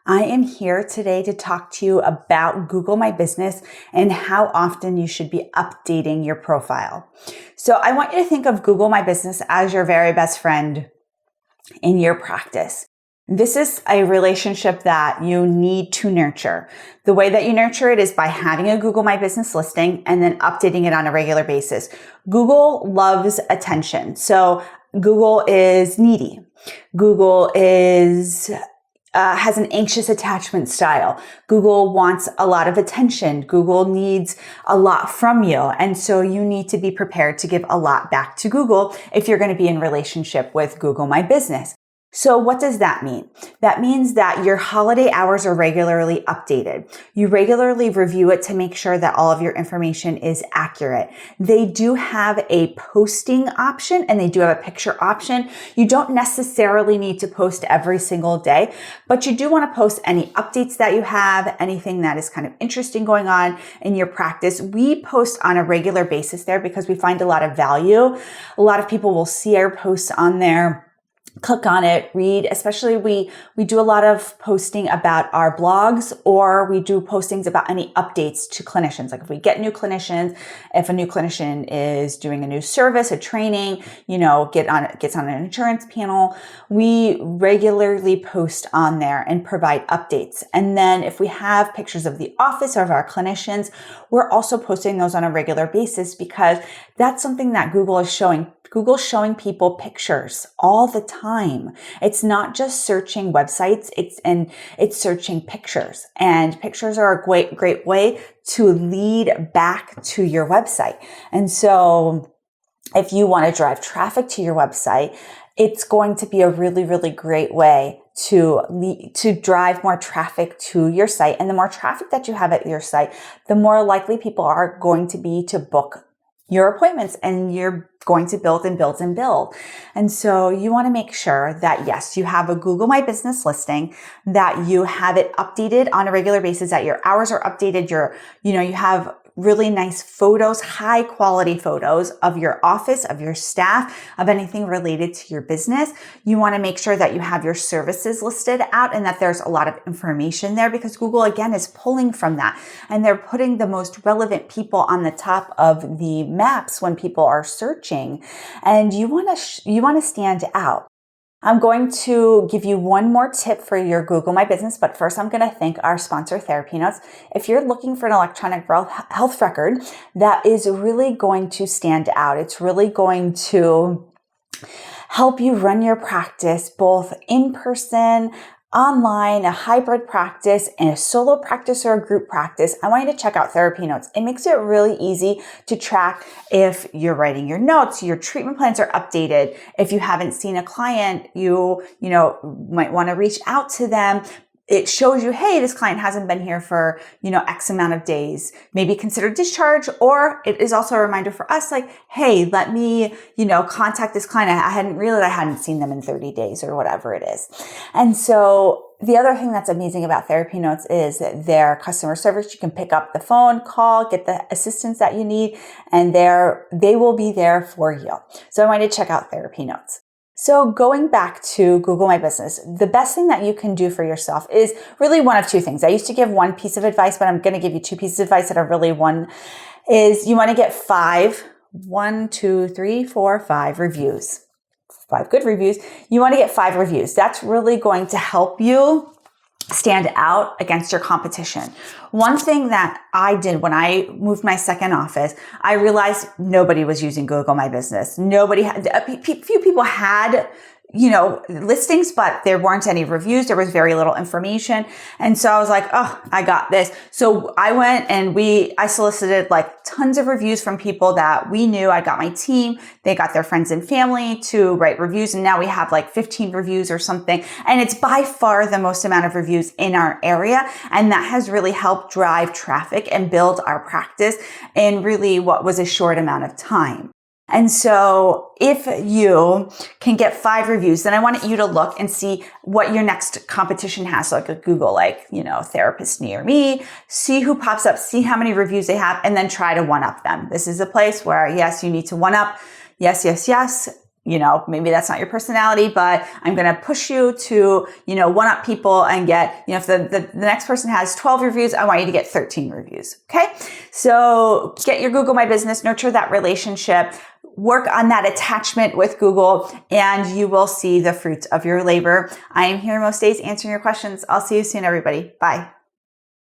I am here today to talk to you about Google My Business and how often you should be updating your profile. So I want you to think of Google My Business as your very best friend in your practice. This is a relationship that you need to nurture. The way that you nurture it is by having a Google My Business listing and then updating it on a regular basis. Google loves attention. So Google is needy. Google has an anxious attachment style. Google wants a lot of attention. Google needs a lot from you. And so you need to be prepared to give a lot back to Google if you're going to be in relationship with Google My Business. So what does that mean? That means that your holiday hours are regularly updated. You regularly review it to make sure that all of your information is accurate. They do have a posting option and they do have a picture option. You don't necessarily need to post every single day, but you do want to post any updates that you have, anything that is kind of interesting going on in your practice. We post on a regular basis there because we find a lot of value. A lot of people will see our posts on there, click on it, read, especially we do a lot of posting about our blogs, or we do postings about any updates to clinicians. Like if we get new clinicians, if a new clinician is doing a new service, a training, gets on an insurance panel, we regularly post on there and provide updates. And then if we have pictures of the office or of our clinicians, we're also posting those on a regular basis because that's something that Google is showing. Google's showing people pictures all the time. It's not just searching websites, it's searching pictures. And pictures are a great way to lead back to your website. And so if you want to drive traffic to your website, it's going to be a really great way to drive more traffic to your site. And the more traffic that you have at your site, the more likely people are going to be to book your appointments, and you're going to build and build and build. And so you want to make sure that yes, you have a Google My Business listing, that you have it updated on a regular basis, that your hours are updated, you have really nice photos, high quality photos of your office, of your staff, of anything related to your business. You want to make sure that you have your services listed out and that there's a lot of information there, because Google again is pulling from that, and they're putting the most relevant people on the top of the maps when people are searching, and you want to stand out. I'm going to give you one more tip for your Google My Business, but first I'm going to thank our sponsor, TherapyNotes. If you're looking for an electronic health record that is really going to stand out, it's really going to help you run your practice both in person, online, a hybrid practice, and a solo practice or a group practice, I want you to check out TherapyNotes. It makes it really easy to track if you're writing your notes, your treatment plans are updated. If you haven't seen a client, you might want to reach out to them. It shows you, hey, this client hasn't been here for, X amount of days. Maybe consider discharge. Or it is also a reminder for us, like, hey, let me, contact this client. I hadn't realized I hadn't seen them in 30 days or whatever it is. And so the other thing that's amazing about TherapyNotes is their customer service. You can pick up the phone, call, get the assistance that you need, and they will be there for you. So I want you to check out TherapyNotes. So going back to Google My Business, the best thing that you can do for yourself is really one of two things. I used to give one piece of advice, but I'm going to give you two pieces of advice that are really one. Is you want to get 5 reviews, 5 good reviews. You want to get 5 reviews. That's really going to help you stand out against your competition. One thing that I did when I moved my second office, I realized nobody was using Google My Business. Few people had, listings, but there weren't any reviews. There was very little information. And so I was like, oh, I got this. So I went and I solicited like tons of reviews from people that we knew. I got my team. They got their friends and family to write reviews. And now we have like 15 reviews or something. And it's by far the most amount of reviews in our area. And that has really helped drive traffic and build our practice in really what was a short amount of time. And so if you can get 5 reviews, then I want you to look and see what your next competition has. So like Google, therapists near me, see who pops up, see how many reviews they have, and then try to one up them. This is a place where, yes, you need to one up. Yes. maybe that's not your personality, but I'm going to push you to, one up people and get, if the next person has 12 reviews, I want you to get 13 reviews. Okay. So get your Google My Business, nurture that relationship, work on that attachment with Google, and you will see the fruits of your labor. I am here most days answering your questions. I'll see you soon, everybody. Bye.